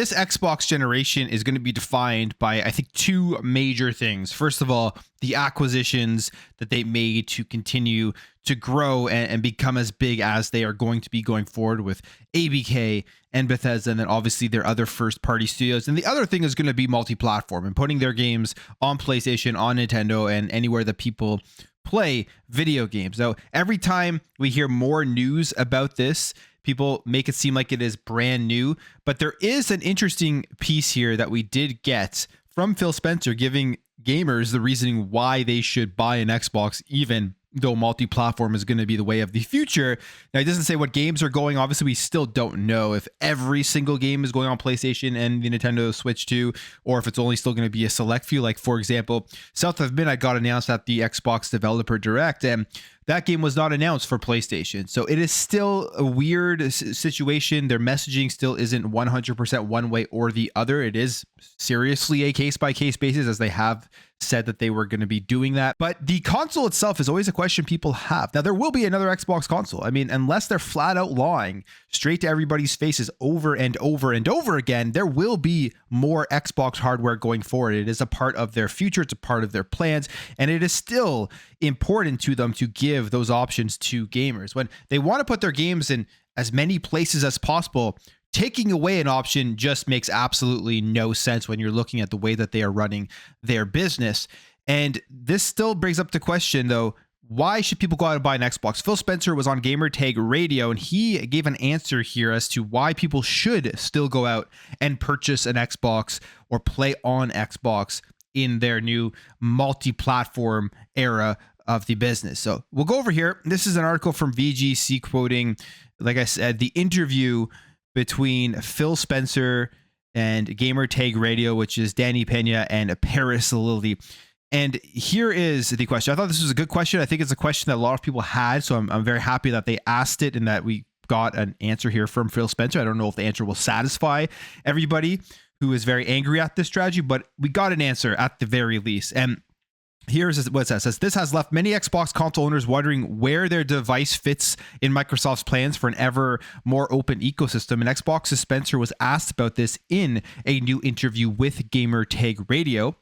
this Xbox generation is going to be defined by, I think, two major things. First of all, the acquisitions that they made to continue to grow and become as big as they are going to be going forward with ABK and Bethesda, and then obviously their other first-party studios. And the other thing is going to be multi-platform and putting their games on PlayStation, on Nintendo, and anywhere that people play video games. So every time we hear more news about this, people make it seem like it is brand new, but there is an interesting piece here that we did get from Phil Spencer giving gamers the reasoning why they should buy an Xbox, even though multi-platform is going to be the way of the future. Now, it doesn't say what games are going. Obviously, we still don't know if every single game is going on PlayStation and the Nintendo Switch 2, or if it's only still going to be a select few. Like, for example, South of Midnight got announced at the Xbox Developer Direct, and that game was not announced for PlayStation. So it is still a weird situation. Their messaging still isn't 100% one way or the other. It is seriously a case-by-case basis, as they have said that they were going to be doing that. But the console itself is always a question people have. Now, there will be another Xbox console. I mean, unless they're flat out lying straight to everybody's faces over and over and over again, there will be more Xbox hardware going forward. It is a part of their future. It's a part of their plans. And it is still important to them to give those options to gamers. When they want to put their games in as many places as possible, taking away an option just makes absolutely no sense when you're looking at the way that they are running their business. And this still brings up the question, though, why should people go out and buy an Xbox? Phil Spencer was on Gamertag Radio, and he gave an answer here as to why people should still go out and purchase an Xbox or play on Xbox in their new multi-platform era of the business. So we'll go over here. This is an article from VGC quoting, like I said, the interview between Phil Spencer and Gamertag Radio, which is Danny Pena and Paris Lilly. And here is the question. I thought this was a good question. I think it's a question that a lot of people had, so I'm very happy that they asked it and that we got an answer here from Phil Spencer. I don't know if the answer will satisfy everybody who is very angry at this strategy, but we got an answer at the very least. And here's what it says. It says, this has left many Xbox console owners wondering where their device fits in Microsoft's plans for an ever more open ecosystem. And Xbox's Spencer was asked about this in a new interview with Gamertag Radio.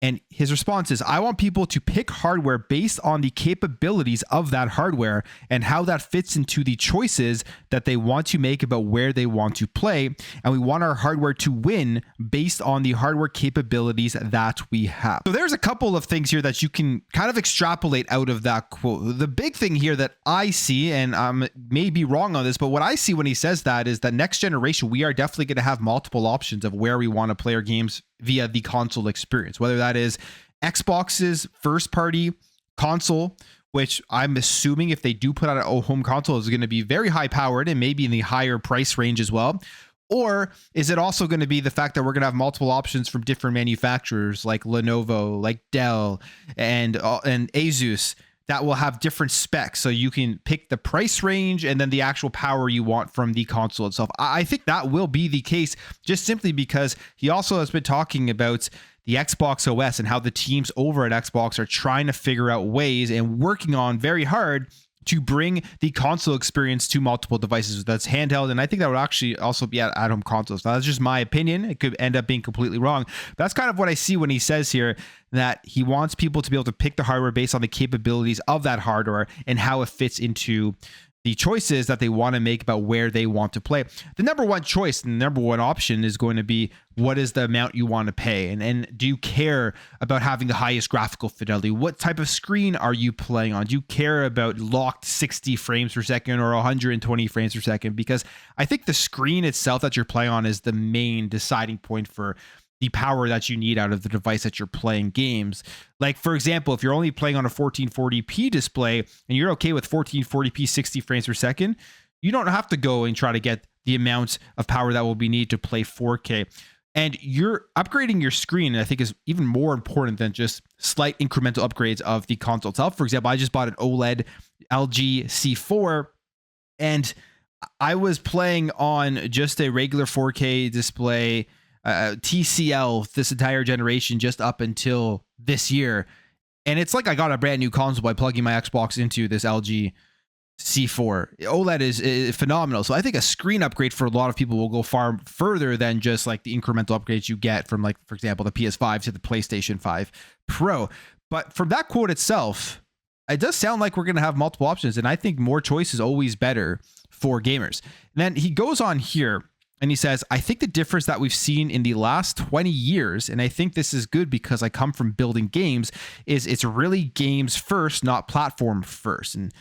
And his response is, I want people to pick hardware based on the capabilities of that hardware and how that fits into the choices that they want to make about where they want to play. And we want our hardware to win based on the hardware capabilities that we have. So there's a couple of things here that you can kind of extrapolate out of that quote. The big thing here that I see, and I may be wrong on this, but what I see when he says that is that next generation, we are definitely going to have multiple options of where we want to play our games via the console experience, whether that is Xbox's first party console, which I'm assuming if they do put out a home console is going to be very high powered and maybe in the higher price range as well. Or is it also going to be the fact that we're going to have multiple options from different manufacturers like Lenovo, like Dell, and Asus that will have different specs, so you can pick the price range and then the actual power you want from the console itself. I think that will be the case, just simply because he also has been talking about the Xbox OS and how the teams over at Xbox are trying to figure out ways and working on very hard to bring the console experience to multiple devices that's handheld. And I think that would actually also be at home consoles. Now, that's just my opinion. It could end up being completely wrong. But that's kind of what I see when he says here that he wants people to be able to pick the hardware based on the capabilities of that hardware and how it fits into the choices that they want to make about where they want to play. The number one choice and the number one option is going to be, what is the amount you want to pay? And do you care about having the highest graphical fidelity? What type of screen are you playing on? Do you care about locked 60 frames per second or 120 frames per second? Because I think the screen itself that you're playing on is the main deciding point for the power that you need out of the device that you're playing games. Like, for example, if you're only playing on a 1440p display and you're okay with 1440p 60 frames per second, you don't have to go and try to get the amount of power that will be needed to play 4K. And you're upgrading your screen, I think, is even more important than just slight incremental upgrades of the console itself. For example, I just bought an OLED LG C4, and I was playing on just a regular 4K display, TCL, this entire generation, just up until this year. And it's like I got a brand new console by plugging my Xbox into this LG C4. OLED is phenomenal. So I think a screen upgrade for a lot of people will go far further than just like the incremental upgrades you get from, like, for example, the PS5 to the PlayStation 5 Pro. But from that quote itself, it does sound like we're going to have multiple options. And I think more choice is always better for gamers. And then he goes on here and he says, I think the difference that we've seen in the last 20 years, and I think this is good because I come from building games, is it's really games first, not platform first. And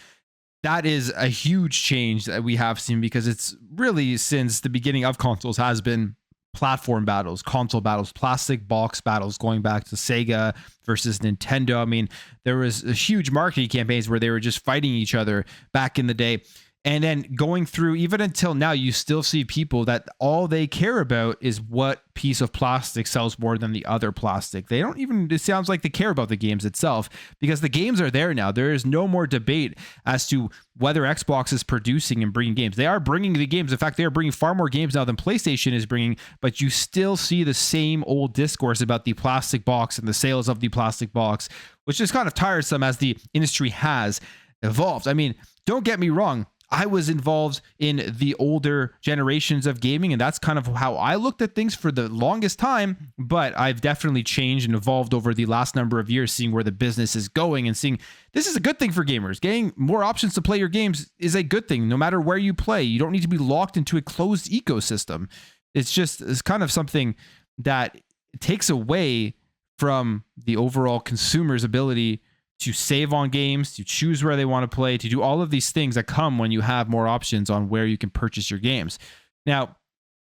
that is a huge change that we have seen, because it's really, since the beginning of consoles, has been platform battles, console battles, plastic box battles, going back to Sega versus Nintendo. I mean, there was a huge marketing campaigns where they were just fighting each other back in the day. And then going through, even until now, you still see people that all they care about is what piece of plastic sells more than the other plastic. They don't even, it sounds like they care about the games itself, because the games are there now. There is no more debate as to whether Xbox is producing and bringing games. They are bringing the games. In fact, they are bringing far more games now than PlayStation is bringing, but you still see the same old discourse about the plastic box and the sales of the plastic box, which is kind of tiresome as the industry has evolved. I mean, don't get me wrong. I was involved in the older generations of gaming, and that's kind of how I looked at things for the longest time. But I've definitely changed and evolved over the last number of years, seeing where the business is going and seeing this is a good thing for gamers. Getting more options to play your games is a good thing, no matter where you play. You don't need to be locked into a closed ecosystem. It's kind of something that takes away from the overall consumer's ability to save on games, to choose where they want to play, to do all of these things that come when you have more options on where you can purchase your games. Now,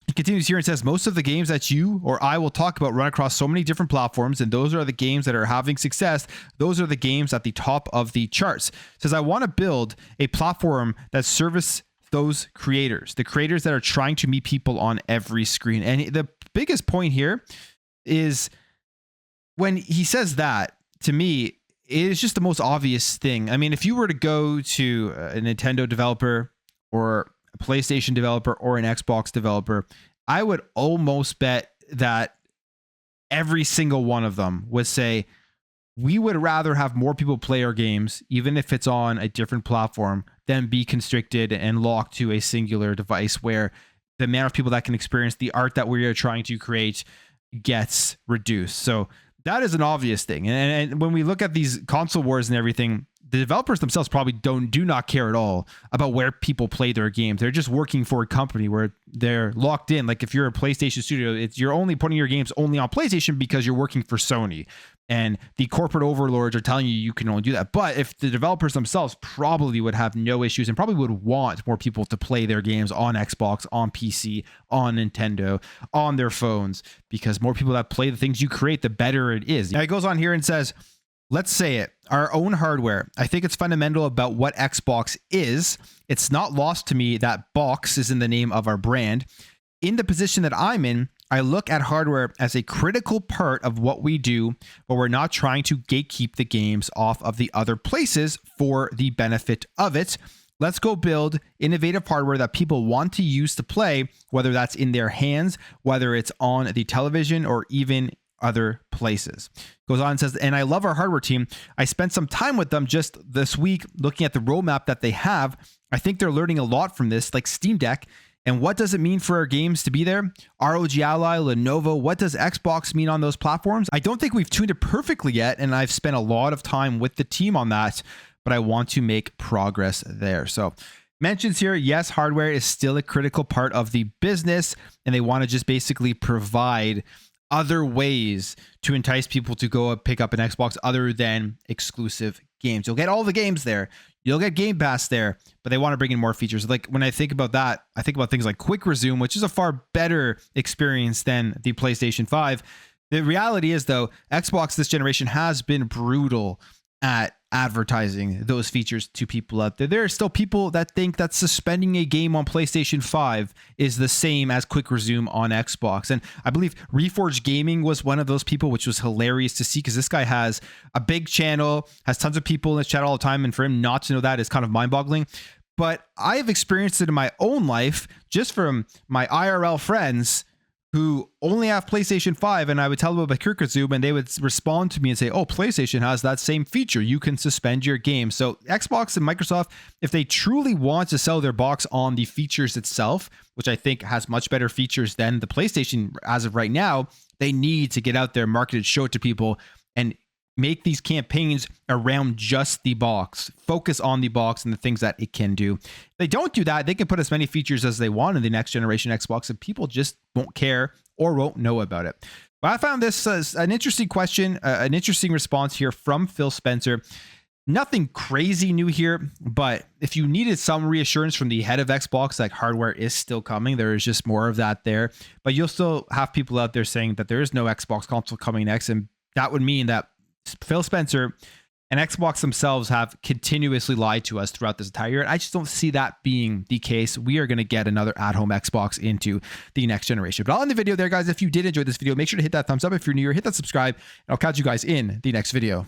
he continues here and says, most of the games that you or I will talk about run across so many different platforms, and those are the games that are having success. Those are the games at the top of the charts. Says, I want to build a platform that service those creators, the creators that are trying to meet people on every screen. And the biggest point here is when he says that, to me, it is just the most obvious thing. I mean, if you were to go to a Nintendo developer or a PlayStation developer or an Xbox developer, I would almost bet that every single one of them would say, we would rather have more people play our games, even if it's on a different platform, than be constricted and locked to a singular device where the amount of people that can experience the art that we are trying to create gets reduced. So that is an obvious thing. And when we look at these console wars and everything, the developers themselves probably do not care at all about where people play their games. They're just working for a company where they're locked in. Like if you're a PlayStation studio, you're only putting your games only on PlayStation because you're working for Sony. And the corporate overlords are telling you can only do that. But if the developers themselves probably would have no issues and probably would want more people to play their games on Xbox, on PC, on Nintendo, on their phones, because more people that play the things you create, the better it is. Now he goes on here and says, let's say it, our own hardware. I think it's fundamental about what Xbox is. It's not lost to me that box is in the name of our brand. In the position that I'm in, I look at hardware as a critical part of what we do, but we're not trying to gatekeep the games off of the other places for the benefit of it. Let's go build innovative hardware that people want to use to play, whether that's in their hands, whether it's on the television, or even other places. Goes on and says, and I love our hardware team. I spent some time with them just this week looking at the roadmap that they have. I think they're learning a lot from this, like Steam Deck. And what does it mean for our games to be there? ROG Ally, Lenovo, what does Xbox mean on those platforms? I don't think we've tuned it perfectly yet, and I've spent a lot of time with the team on that, but I want to make progress there. So mentions here, yes, hardware is still a critical part of the business, and they want to just basically provide other ways to entice people to go pick up an Xbox other than exclusive games. You'll get all the games there. You'll get Game Pass there, but they want to bring in more features. Like when I think about that, I think about things like Quick Resume, which is a far better experience than the PlayStation 5. The reality is, though, Xbox this generation has been brutal at advertising those features to people out there. There are still people that think that suspending a game on PlayStation 5 is the same as Quick Resume on Xbox. And I believe Reforged Gaming was one of those people, which was hilarious to see, because this guy has a big channel, has tons of people in his chat all the time, and for him not to know that is kind of mind-boggling. But I have experienced it in my own life, just from my IRL friends, who only have PlayStation 5, and I would tell them about Kirkuzu, and they would respond to me and say, oh, PlayStation has that same feature. You can suspend your game. So Xbox and Microsoft, if they truly want to sell their box on the features itself, which I think has much better features than the PlayStation as of right now, they need to get out there, market it, show it to people, and make these campaigns around just the box. Focus on the box and the things that it can do. If they don't do that, they can put as many features as they want in the next generation Xbox, and people just won't care or won't know about it. But I found this an interesting question, an interesting response here from Phil Spencer. Nothing crazy new here, but if you needed some reassurance from the head of Xbox, like hardware is still coming, there is just more of that there. But you'll still have people out there saying that there is no Xbox console coming next, and that would mean that Phil Spencer and Xbox themselves have continuously lied to us throughout this entire year. I just don't see that being the case. We are going to get another at-home Xbox into the next generation. But I'll end the video there, guys. If you did enjoy this video, make sure to hit that thumbs up. If you're new here, hit that subscribe, and I'll catch you guys in the next video.